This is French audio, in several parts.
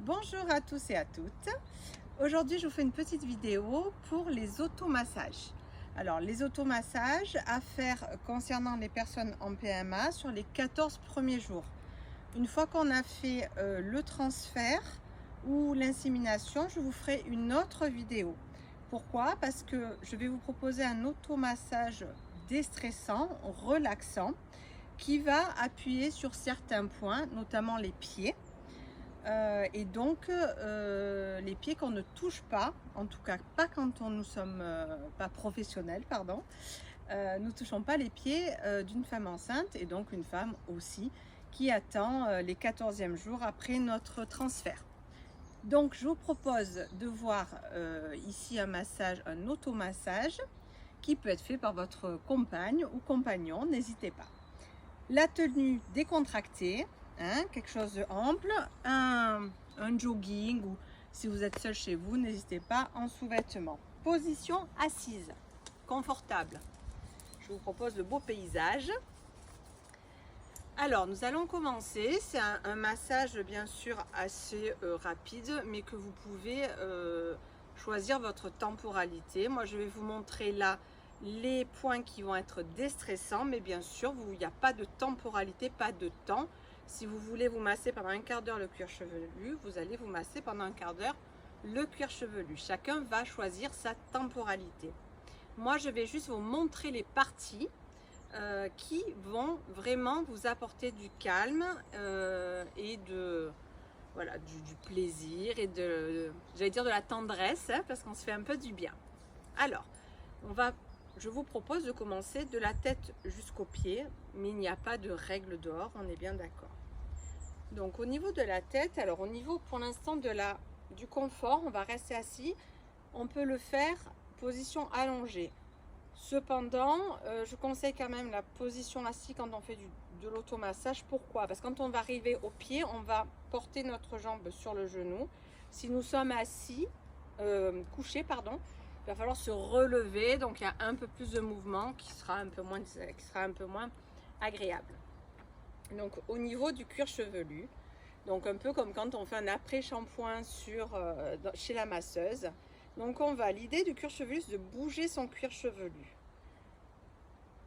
Bonjour à tous et à toutes. Aujourd'hui, je vous fais une petite vidéo pour les automassages. Alors, les automassages à faire concernant les personnes en PMA sur les 14 premiers jours. Une fois qu'on a fait le transfert ou l'insémination, je vous ferai une autre vidéo. Pourquoi? Parce que je vais vous proposer un automassage déstressant, relaxant, qui va appuyer sur certains points, notamment les pieds. Et donc les pieds qu'on ne touche pas, en tout cas pas quand nous sommes pas professionnels, pardon, nous touchons pas les pieds d'une femme enceinte et donc une femme aussi qui attend les 14e jours après notre transfert. Donc je vous propose de voir ici un massage, un automassage qui peut être fait par votre compagne ou compagnon, n'hésitez pas. La tenue décontractée, quelque chose de ample, un jogging ou si vous êtes seul chez vous, n'hésitez pas en sous-vêtements. Position assise, confortable. Je vous propose le beau paysage. Alors, nous allons commencer. C'est un massage bien sûr assez rapide, mais que vous pouvez choisir votre temporalité. Moi, je vais vous montrer là les points qui vont être déstressants, mais bien sûr, il n'y a pas de temporalité, pas de temps. Si vous voulez vous masser pendant un quart d'heure le cuir chevelu, vous allez vous masser pendant un quart d'heure le cuir chevelu. Chacun va choisir sa temporalité. Moi, je vais juste vous montrer les parties qui vont vraiment vous apporter du calme et voilà, du plaisir et j'allais dire de la tendresse, parce qu'on se fait un peu du bien. Alors, je vous propose de commencer de la tête jusqu'aux pieds, mais il n'y a pas de règle d'or, on est bien d'accord. Donc au niveau de la tête, alors au niveau pour l'instant du confort, on va rester assis. On peut le faire position allongée. Cependant, je conseille quand même la position assise quand on fait de l'automassage. Pourquoi? Parce que quand on va arriver au pied, on va porter notre jambe sur le genou. Si nous sommes assis, couchés, pardon, il va falloir se relever. Donc il y a un peu plus de mouvement qui sera un peu moins agréable. Donc au niveau du cuir chevelu, donc un peu comme quand on fait un après-shampoing chez la masseuse. Donc l'idée du cuir chevelu, c'est de bouger son cuir chevelu.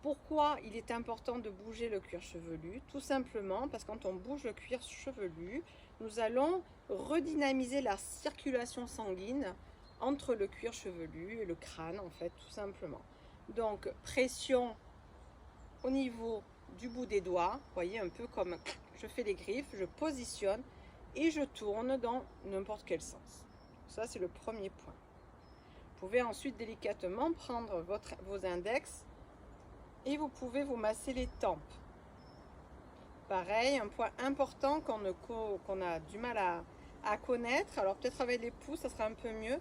Pourquoi il est important de bouger le cuir chevelu? Tout simplement parce que quand on bouge le cuir chevelu, nous allons redynamiser la circulation sanguine entre le cuir chevelu et le crâne, en fait, tout simplement. Donc pression au niveau du bout des doigts, vous voyez, un peu comme je fais les griffes, je positionne et je tourne dans n'importe quel sens. Ça, c'est le premier point. Vous pouvez ensuite délicatement prendre vos index et vous pouvez vous masser les tempes. Pareil, un point important qu'on a du mal à connaître, alors peut-être avec les pouces, ça sera un peu mieux.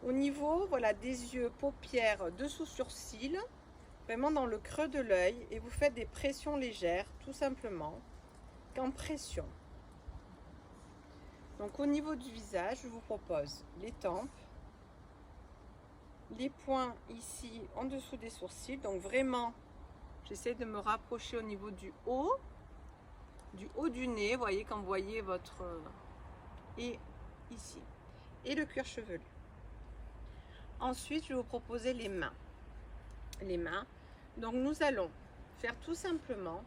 Au niveau, voilà, des yeux, paupières, dessous sourcils, vraiment dans le creux de l'œil, et vous faites des pressions légères, tout simplement, qu'en pression. Donc au niveau du visage, je vous propose les tempes, les points ici en dessous des sourcils, donc vraiment j'essaie de me rapprocher au niveau du haut du nez, vous voyez, quand vous voyez et ici, et le cuir chevelu. Ensuite, je vais vous proposer les mains. Les mains, donc nous allons faire tout simplement,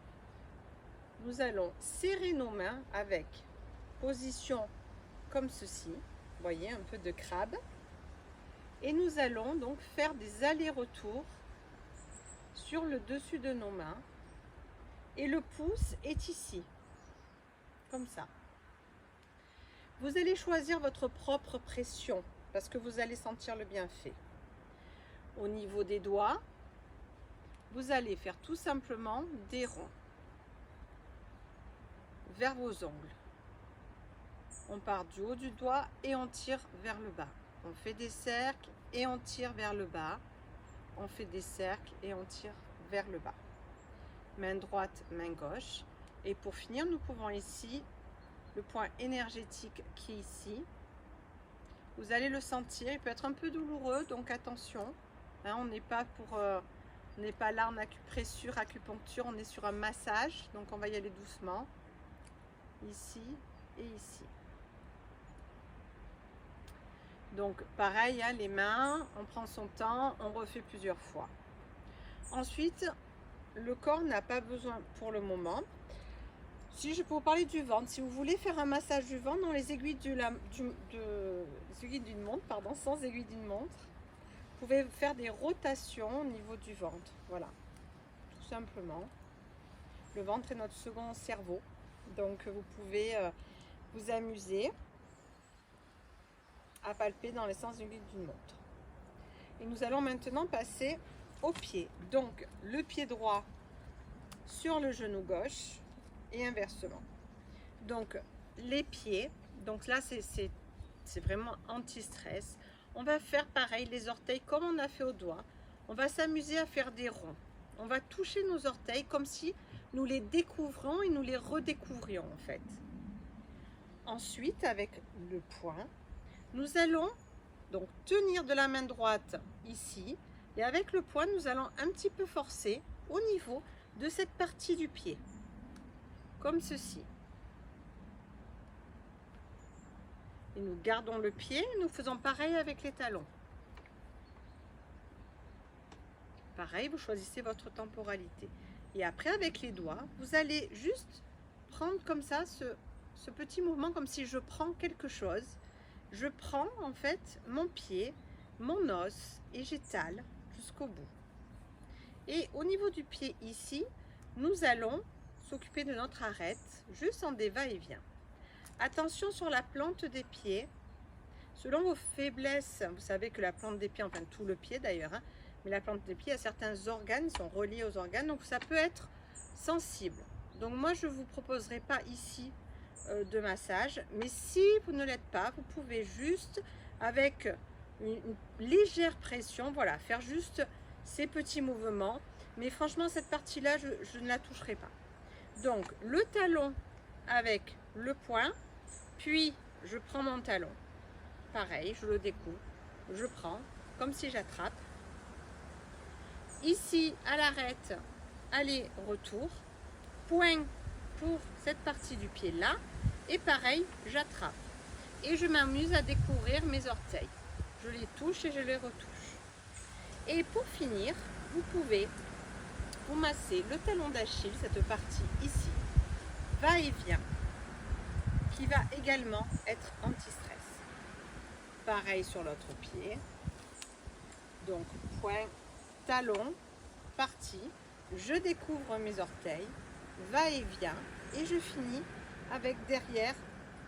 nous allons serrer nos mains avec position comme ceci, vous voyez, un peu de crabe. Et nous allons donc faire des allers-retours sur le dessus de nos mains. Et le pouce est ici, comme ça. Vous allez choisir votre propre pression, parce que vous allez sentir le bienfait. Au niveau des doigts, vous allez faire tout simplement des ronds vers vos ongles. On part du haut du doigt et on tire vers le bas. On fait des cercles et on tire vers le bas. On fait des cercles et on tire vers le bas. Main droite, main gauche. Et pour finir, nous pouvons ici, le point énergétique qui est ici. Vous allez le sentir, il peut être un peu douloureux, donc attention. On n'est pas là en acupressure, acupuncture, on est sur un massage. Donc on va y aller doucement. Ici et ici. Donc pareil, hein, les mains, on prend son temps, on refait plusieurs fois. Ensuite, le corps n'a pas besoin pour le moment. Si je peux vous parler du ventre, si vous voulez faire un massage du ventre dans les aiguilles d'une montre, pardon, sans aiguille d'une montre, vous pouvez faire des rotations au niveau du ventre. Voilà, tout simplement. Le ventre est notre second cerveau, donc vous pouvez vous amuser à palper dans les sens d'une aiguille d'une montre. Et nous allons maintenant passer au pied. Donc le pied droit sur le genou gauche et inversement. Donc les pieds, donc là c'est vraiment anti-stress. On va faire pareil les orteils comme on a fait au doigt. On va s'amuser à faire des ronds. On va toucher nos orteils comme si nous les découvrons et nous les redécouvrions en fait. Ensuite, avec le poing, nous allons donc tenir de la main droite ici et avec le poing, nous allons un petit peu forcer au niveau de cette partie du pied, comme ceci. Et nous gardons le pied, nous faisons pareil avec les talons. Pareil, vous choisissez votre temporalité. Et après, avec les doigts, vous allez juste prendre comme ça ce petit mouvement, comme si je prends quelque chose. Je prends en fait mon pied, mon os et j'étale jusqu'au bout. Et au niveau du pied ici, nous allons s'occuper de notre arête, juste en des va-et-vient. Attention sur la plante des pieds. Selon vos faiblesses, vous savez que la plante des pieds, enfin tout le pied d'ailleurs, hein, mais la plante des pieds a certains organes, sont reliés aux organes, donc ça peut être sensible. Donc moi je ne vous proposerai pas ici de massage, mais si vous ne l'êtes pas, vous pouvez juste avec une légère pression, voilà, faire juste ces petits mouvements, mais franchement cette partie là je ne la toucherai pas. Donc le talon avec le poing, puis je prends mon talon, pareil, je le découpe, je prends comme si j'attrape. Ici à l'arête, aller-retour, point pour cette partie du pied là, et pareil, j'attrape. Et je m'amuse à découvrir mes orteils. Je les touche et je les retouche. Et pour finir, vous pouvez vous masser le talon d'Achille, cette partie ici, va-et-vient, qui va également être anti-stress. Pareil sur l'autre pied. Donc point, talon, partie, je découvre mes orteils, va-et-vient, et je finis avec derrière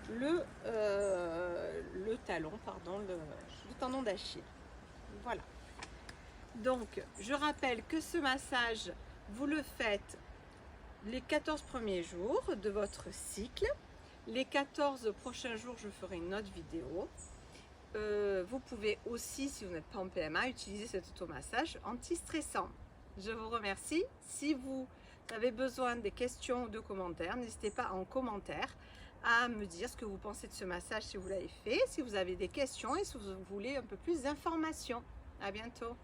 le talon, pardon, le tendon d'Achille. Voilà. Donc, je rappelle que ce massage, vous le faites les 14 premiers jours de votre cycle. Les 14 prochains jours, je ferai une autre vidéo. Vous pouvez aussi, si vous n'êtes pas en PMA, utiliser cet automassage anti-stressant. Je vous remercie. Si vous avez besoin des questions ou de commentaires, n'hésitez pas en commentaire à me dire ce que vous pensez de ce massage si vous l'avez fait, si vous avez des questions et si vous voulez un peu plus d'informations. À bientôt.